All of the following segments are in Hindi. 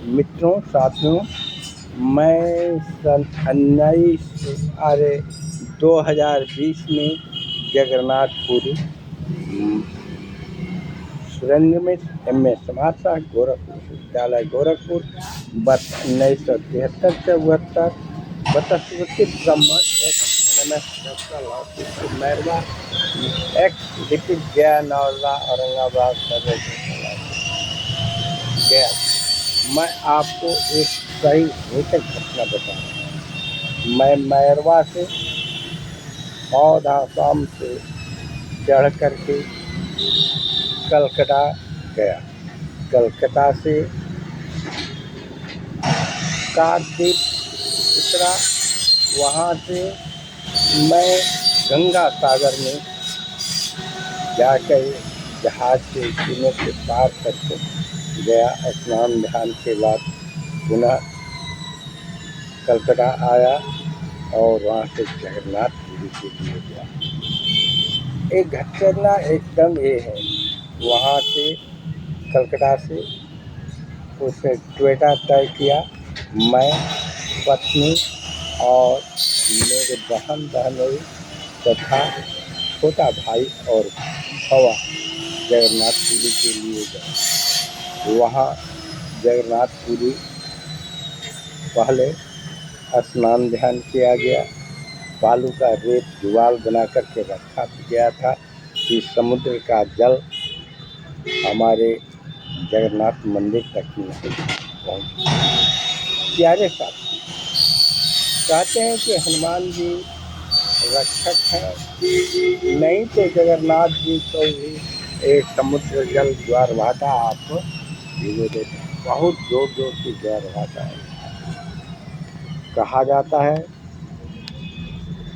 मित्रों, साथियों, मैं सन 2020 में जगन्नाथपुरी सुरेंद्र मिश्र MA समाजशास्त्र गोरखपुर विश्वविद्यालय गोरखपुर वर्ष 1973 से 72 बतस्वती ब्राह्मण मैरवा एक्स डिप्टी गया नौला औरंगाबाद गया। मैं आपको एक सही रोचक घटना बता रहा हूँ। मैं मैरवा से बौद्ध आसाम से चढ़ करके कलकत्ता गया। कलकत्ता से काकद्वीप उतरा। वहाँ से मैं गंगा सागर में जाकर जहाज से सीने से पार करके गया। स्नान ध्यान के बाद पुनः कलकत्ता आया और वहाँ से जगन्नाथपुरी के लिए गया। एक घटना एकदम ये है, वहाँ से कलकत्ता से उसने टोयोटा तय किया। मैं, पत्नी और मेरे बहनोई तथा छोटा भाई और हवा जगन्नाथपुरी के लिए गए। वहाँ जगन्नाथपुरी पहले स्नान ध्यान किया गया। बालू का रेत दीवार बना करके रखा गया था कि समुद्र का जल हमारे जगन्नाथ मंदिर तक नहीं पहुँचे। प्यारे साथी, कहते हैं कि हनुमान जी रक्षक हैं, नहीं तो जगन्नाथ जी को भी एक समुद्र जल ज्वार भाटा आप भिगो देते हैं। बहुत जोर जोर की ज्वार भाटा है। कहा जाता है,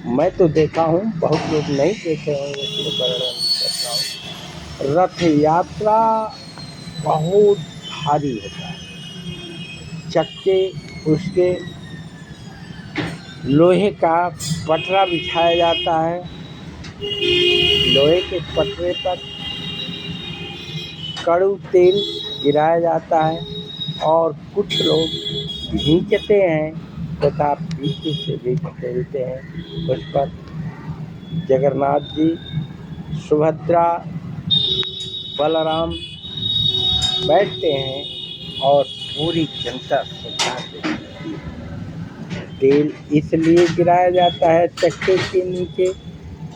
मैं तो देखा हूँ, बहुत लोग नहीं देखे होंगे, इसलिए वर्णन करता हूँ। रथ यात्रा बहुत भारी होता है। चक्के उसके लोहे का पटरा बिछाया जाता है। लोहे के पटरे पर कड़ू तेल गिराया जाता है और कुछ लोग खींचते हैं तथा पीछे से भी खेलते हैं। उस पर जगन्नाथ जी, सुभद्रा, बलराम बैठते हैं और पूरी जनता श्रद्धा से तेल इसलिए गिराया जाता है चक्के के नीचे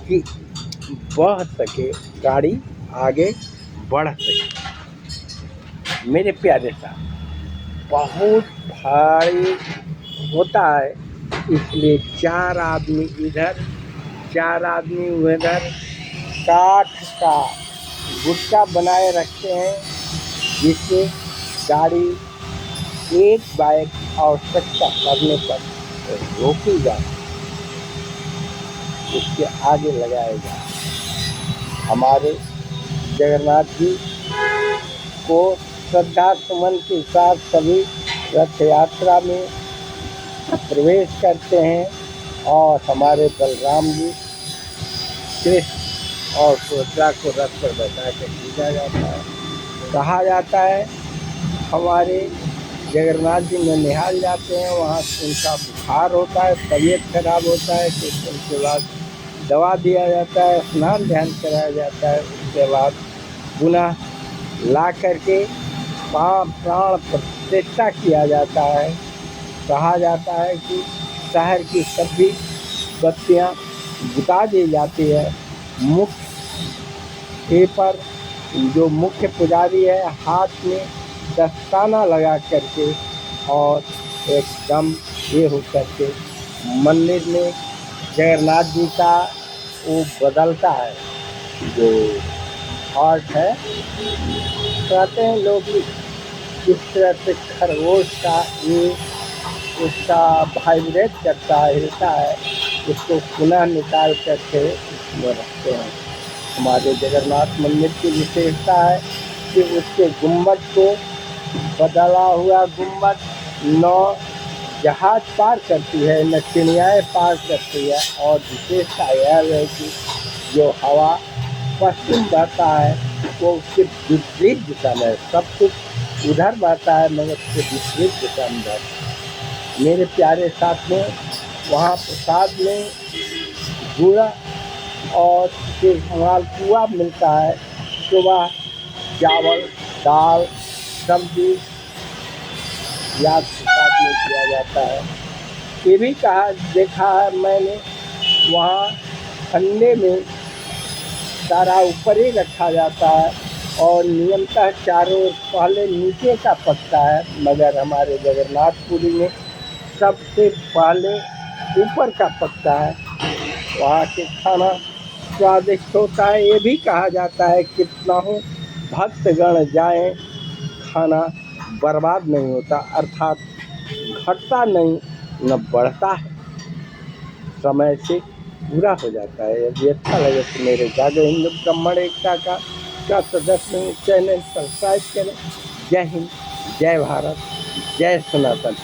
कि बह सके, गाड़ी आगे बढ़ सके। मेरे प्यारे साथ, बहुत भारी होता है, इसलिए 4 आदमी इधर 4 आदमी उधर काठ का गुटका बनाए रखते हैं, जिससे गाड़ी एक बाइक आवश्यकता पड़ने पर रोकी जाए, उसके आगे लगाएगा। हमारे जगन्नाथ जी को श्रद्धा सुमन के साथ सभी रथ यात्रा में प्रवेश करते हैं और हमारे बलराम जी, कृष्ण और सुभद्रा को रथ पर बैठा कर पूजा जाता है। कहा जाता है हमारे जगन्नाथ जी ननिहाल जाते हैं, वहाँ उनका बुखार होता है, तबीयत खराब होता है, कुछ दिन के बाद दवा दिया जाता है, स्नान ध्यान कराया जाता है। उसके बाद पुनः ला करके प्राण प्रतिष्ठा किया जाता है। कहा जाता है कि शहर की सभी बत्तियाँ बुता दी जाती है। मुख्य पर जो मुख्य पुजारी है, हाथ में दस्ताना लगा करके और एकदम ये हो करके मंदिर में जगन्नाथ जी का वो बदलता है, जो हार्ट है, कहते हैं लोग इस तरह से खरगोश का ये उसका वाइब्रेट करता है, हिलता है, उसको पुनः निकाल करके उसमें रखते हैं। हमारे जगन्नाथ मंदिर की विशेषता है कि उसके गुम्बद को बदला हुआ गुम्बद 9 जहाज पार करती है, न चिड़ियाएँ पार करती है। और विशेषता यह है कि जो हवा पश्चिम बहता है वो उसके विपरीत दिशा में, सब कुछ उधर बहता है मगर उसके विपरीत दिशा में बहता है। मेरे प्यारे साथ में वहाँ प्रसाद में गुड़ और मालपुआ मिलता है। सुबह चावल दाल सब्जी याद प्रसाद में किया जाता है। ये भी देखा है मैंने वहाँ ठंडे में सारा ऊपर ही रखा जाता है और नियमतः चारों ओर पहले नीचे का पकता है, मगर हमारे जगन्नाथपुरी में सबसे पहले ऊपर का पकता है। वहाँ के खाना स्वादिष्ट होता है। ये भी कहा जाता है कितना हो भक्तगण जाएं खाना बर्बाद नहीं होता, अर्थात घटता नहीं न बढ़ता है, समय से पूरा हो जाता है। यदि अच्छा लगे तो मेरे जागो हिंदू ब्राह्मण एकता का सदस्य चैनल सब्सक्राइब करें। जय हिंद, जय भारत, जय सनातन।